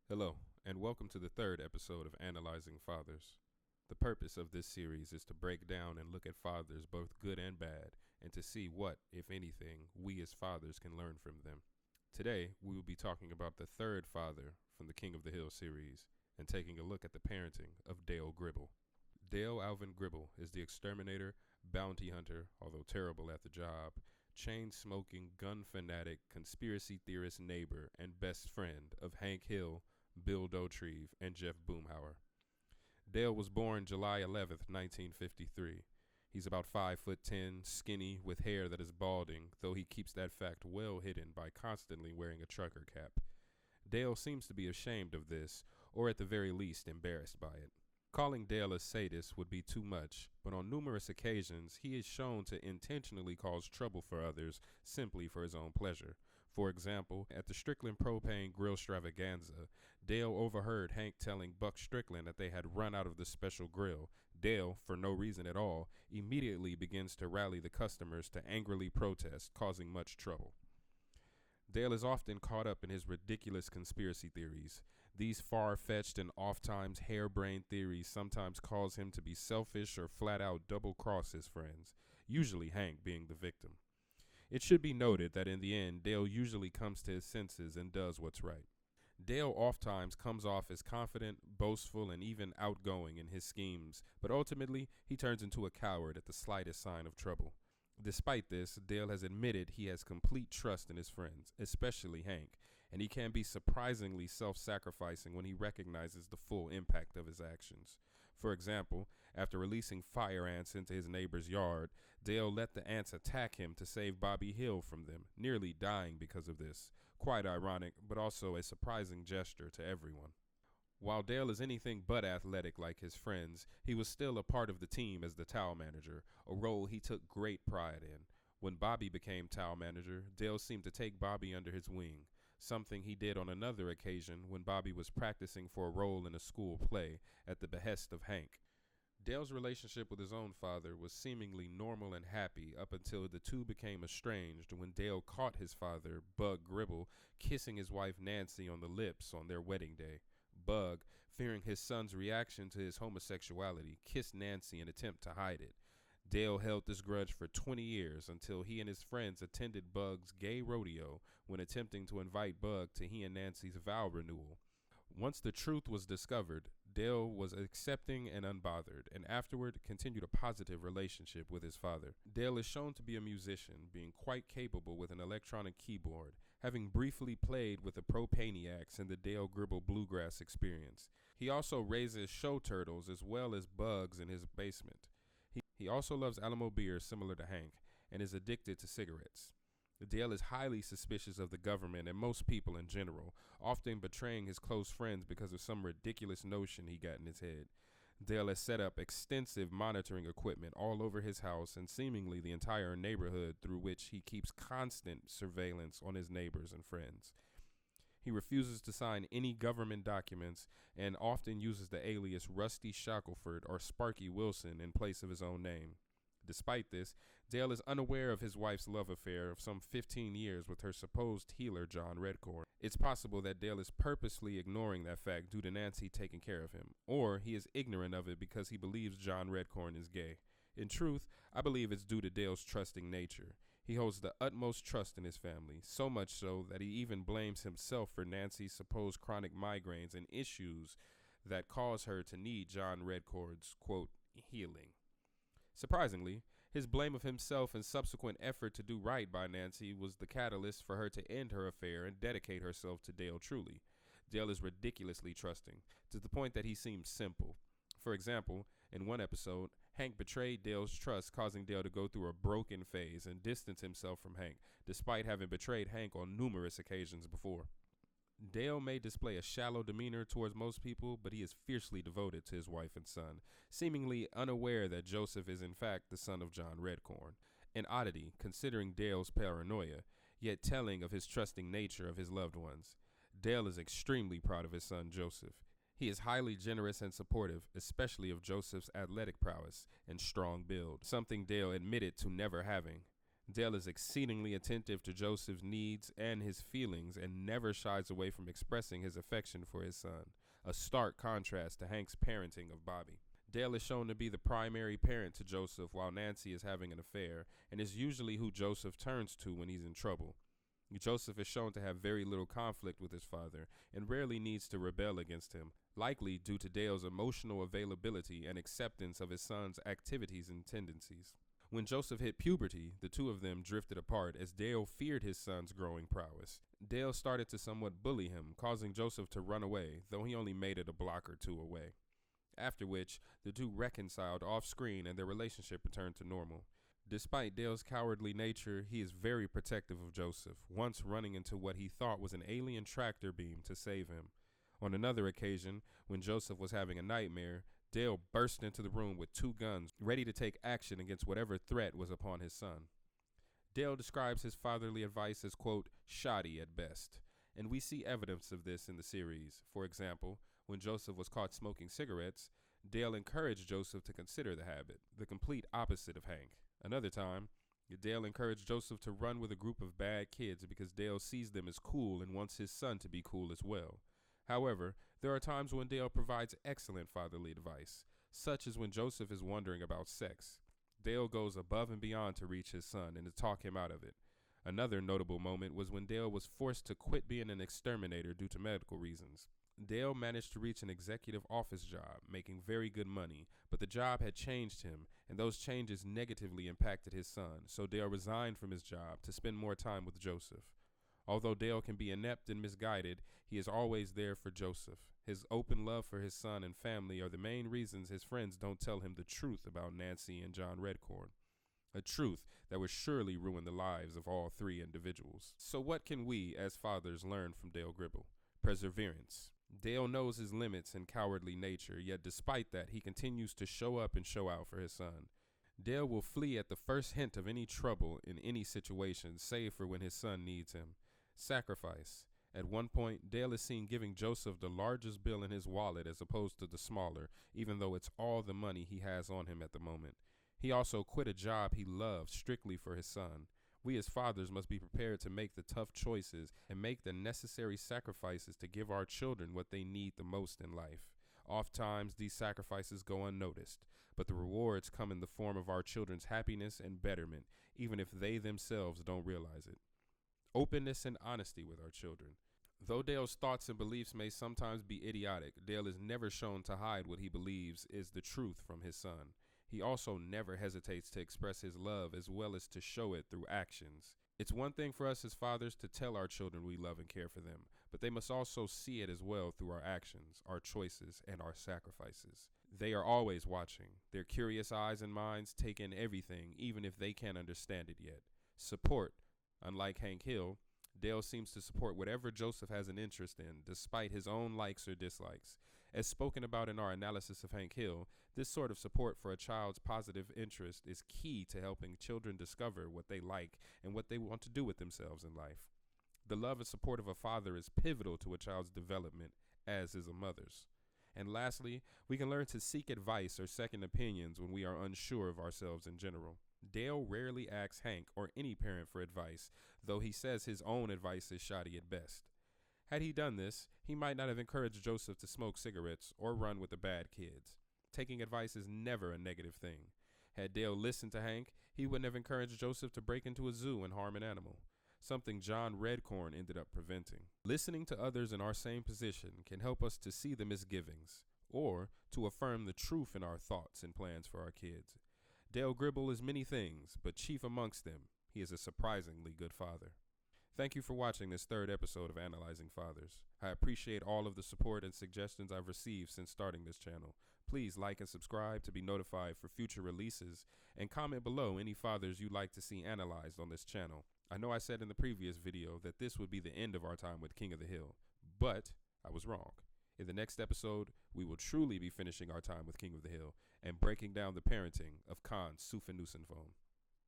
Hello, and welcome to the third episode of Analyzing Fathers. The purpose of this series is to break down and look at fathers, both good and bad, and to see what, if anything, we as fathers can learn from them. Today, we will be talking about the third father from the King of the Hill series and taking a look at the parenting of Dale Gribble. Dale Alvin Gribble is the exterminator, bounty hunter, although terrible at the job, chain smoking, gun fanatic, conspiracy theorist neighbor, and best friend of Hank Hill, Bill Dauterive, and Jeff Boomhauer. Dale was born July 11th, 1953. He's about 5'10", skinny, with hair that is balding, though he keeps that fact well hidden by constantly wearing a trucker cap. Dale seems to be ashamed of this, or at the very least embarrassed by it. Calling Dale a sadist would be too much, but on numerous occasions he is shown to intentionally cause trouble for others simply for his own pleasure. For example, at the Strickland Propane Grill Stravaganza, Dale overheard Hank telling Buck Strickland that they had run out of the special grill. Dale, for no reason at all, immediately begins to rally the customers to angrily protest, causing much trouble. Dale is often caught up in his ridiculous conspiracy theories. These far-fetched and oft-times harebrained theories sometimes cause him to be selfish or flat-out double-cross his friends, usually Hank being the victim. It should be noted that in the end, Dale usually comes to his senses and does what's right. Dale oftentimes comes off as confident, boastful, and even outgoing in his schemes, but ultimately he turns into a coward at the slightest sign of trouble. Despite this, Dale has admitted he has complete trust in his friends, especially Hank, and he can be surprisingly self-sacrificing when he recognizes the full impact of his actions. For example, after releasing fire ants into his neighbor's yard, Dale let the ants attack him to save Bobby Hill from them, nearly dying because of this. Quite ironic, but also a surprising gesture to everyone. While Dale is anything but athletic like his friends, he was still a part of the team as the towel manager, a role he took great pride in. When Bobby became towel manager, Dale seemed to take Bobby under his wing, something he did on another occasion when Bobby was practicing for a role in a school play at the behest of Hank. Dale's relationship with his own father was seemingly normal and happy up until the two became estranged when Dale caught his father, Bug Gribble, kissing his wife Nancy on the lips on their wedding day. Bug, fearing his son's reaction to his homosexuality, kissed Nancy in an attempt to hide it. Dale held this grudge for 20 years until he and his friends attended Bug's gay rodeo when attempting to invite Bug to he and Nancy's vow renewal. Once the truth was discovered, Dale was accepting and unbothered, and afterward continued a positive relationship with his father. Dale is shown to be a musician, being quite capable with an electronic keyboard, having briefly played with the Propaniacs in the Dale Gribble Bluegrass Experience. He also raises show turtles as well as bugs in his basement. He also loves Alamo beer similar to Hank, and is addicted to cigarettes. Dale is highly suspicious of the government and most people in general, often betraying his close friends because of some ridiculous notion he got in his head. Dale has set up extensive monitoring equipment all over his house and seemingly the entire neighborhood through which he keeps constant surveillance on his neighbors and friends. He refuses to sign any government documents and often uses the alias Rusty Shackelford or Sparky Wilson in place of his own name. Despite this, Dale is unaware of his wife's love affair of some 15 years with her supposed healer, John Redcorn. It's possible that Dale is purposely ignoring that fact due to Nancy taking care of him, or he is ignorant of it because he believes John Redcorn is gay. In truth, I believe it's due to Dale's trusting nature. He holds the utmost trust in his family, so much so that he even blames himself for Nancy's supposed chronic migraines and issues that cause her to need John Redcorn's, quote, healing. Surprisingly, his blame of himself and subsequent effort to do right by Nancy was the catalyst for her to end her affair and dedicate herself to Dale truly. Dale is ridiculously trusting, to the point that he seems simple. For example, in one episode, Hank betrayed Dale's trust, causing Dale to go through a broken phase and distance himself from Hank, despite having betrayed Hank on numerous occasions before. Dale may display a shallow demeanor towards most people, but he is fiercely devoted to his wife and son, seemingly unaware that Joseph is in fact the son of John Redcorn. An oddity, considering Dale's paranoia, yet telling of his trusting nature of his loved ones. Dale is extremely proud of his son Joseph. He is highly generous and supportive, especially of Joseph's athletic prowess and strong build, something Dale admitted to never having. Dale is exceedingly attentive to Joseph's needs and his feelings and never shies away from expressing his affection for his son, a stark contrast to Hank's parenting of Bobby. Dale is shown to be the primary parent to Joseph while Nancy is having an affair, and is usually who Joseph turns to when he's in trouble. Joseph is shown to have very little conflict with his father and rarely needs to rebel against him, likely due to Dale's emotional availability and acceptance of his son's activities and tendencies. When Joseph hit puberty, the two of them drifted apart as Dale feared his son's growing prowess. Dale started to somewhat bully him, causing Joseph to run away, though he only made it a block or two away. After which, the two reconciled off-screen and their relationship returned to normal. Despite Dale's cowardly nature, he is very protective of Joseph, once running into what he thought was an alien tractor beam to save him. On another occasion, when Joseph was having a nightmare, Dale burst into the room with 2 guns, ready to take action against whatever threat was upon his son. Dale describes his fatherly advice as, quote, shoddy at best, and we see evidence of this in the series. For example, when Joseph was caught smoking cigarettes, Dale encouraged Joseph to consider the habit, the complete opposite of Hank. Another time, Dale encouraged Joseph to run with a group of bad kids because Dale sees them as cool and wants his son to be cool as well. However, there are times when Dale provides excellent fatherly advice, such as when Joseph is wondering about sex. Dale goes above and beyond to reach his son and to talk him out of it. Another notable moment was when Dale was forced to quit being an exterminator due to medical reasons. Dale managed to reach an executive office job, making very good money, but the job had changed him, and those changes negatively impacted his son, so Dale resigned from his job to spend more time with Joseph. Although Dale can be inept and misguided, he is always there for Joseph. His open love for his son and family are the main reasons his friends don't tell him the truth about Nancy and John Redcorn, a truth that would surely ruin the lives of all 3 individuals. So what can we, as fathers, learn from Dale Gribble? Perseverance. Dale knows his limits and cowardly nature, yet despite that, he continues to show up and show out for his son. Dale will flee at the first hint of any trouble in any situation, save for when his son needs him. Sacrifice. At one point, Dale is seen giving Joseph the largest bill in his wallet as opposed to the smaller, even though it's all the money he has on him at the moment. He also quit a job he loved strictly for his son. We as fathers must be prepared to make the tough choices and make the necessary sacrifices to give our children what they need the most in life. Oftentimes, these sacrifices go unnoticed, but the rewards come in the form of our children's happiness and betterment, even if they themselves don't realize it. Openness and honesty with our children. Though Dale's thoughts and beliefs may sometimes be idiotic, Dale is never shown to hide what he believes is the truth from his son. He also never hesitates to express his love as well as to show it through actions. It's one thing for us as fathers to tell our children we love and care for them, but they must also see it as well through our actions, our choices, and our sacrifices. They are always watching. Their curious eyes and minds take in everything, even if they can't understand it yet. Support. Unlike Hank Hill, Dale seems to support whatever Joseph has an interest in, despite his own likes or dislikes. As spoken about in our analysis of Hank Hill, this sort of support for a child's positive interest is key to helping children discover what they like and what they want to do with themselves in life. The love and support of a father is pivotal to a child's development, as is a mother's. And lastly, we can learn to seek advice or second opinions when we are unsure of ourselves in general. Dale rarely asks Hank or any parent for advice, though he says his own advice is shoddy at best. Had he done this, he might not have encouraged Joseph to smoke cigarettes or run with the bad kids. Taking advice is never a negative thing. Had Dale listened to Hank, he wouldn't have encouraged Joseph to break into a zoo and harm an animal, something John Redcorn ended up preventing. Listening to others in our same position can help us to see the misgivings, or to affirm the truth in our thoughts and plans for our kids. Dale Gribble is many things, but chief amongst them, he is a surprisingly good father. Thank you for watching this 3rd episode of Analyzing Fathers. I appreciate all of the support and suggestions I've received since starting this channel. Please like and subscribe to be notified for future releases, and comment below any fathers you'd like to see analyzed on this channel. I know I said in the previous video that this would be the end of our time with King of the Hill, but I was wrong. In the next episode, we will truly be finishing our time with King of the Hill and breaking down the parenting of Khan Sufin Nusinfon.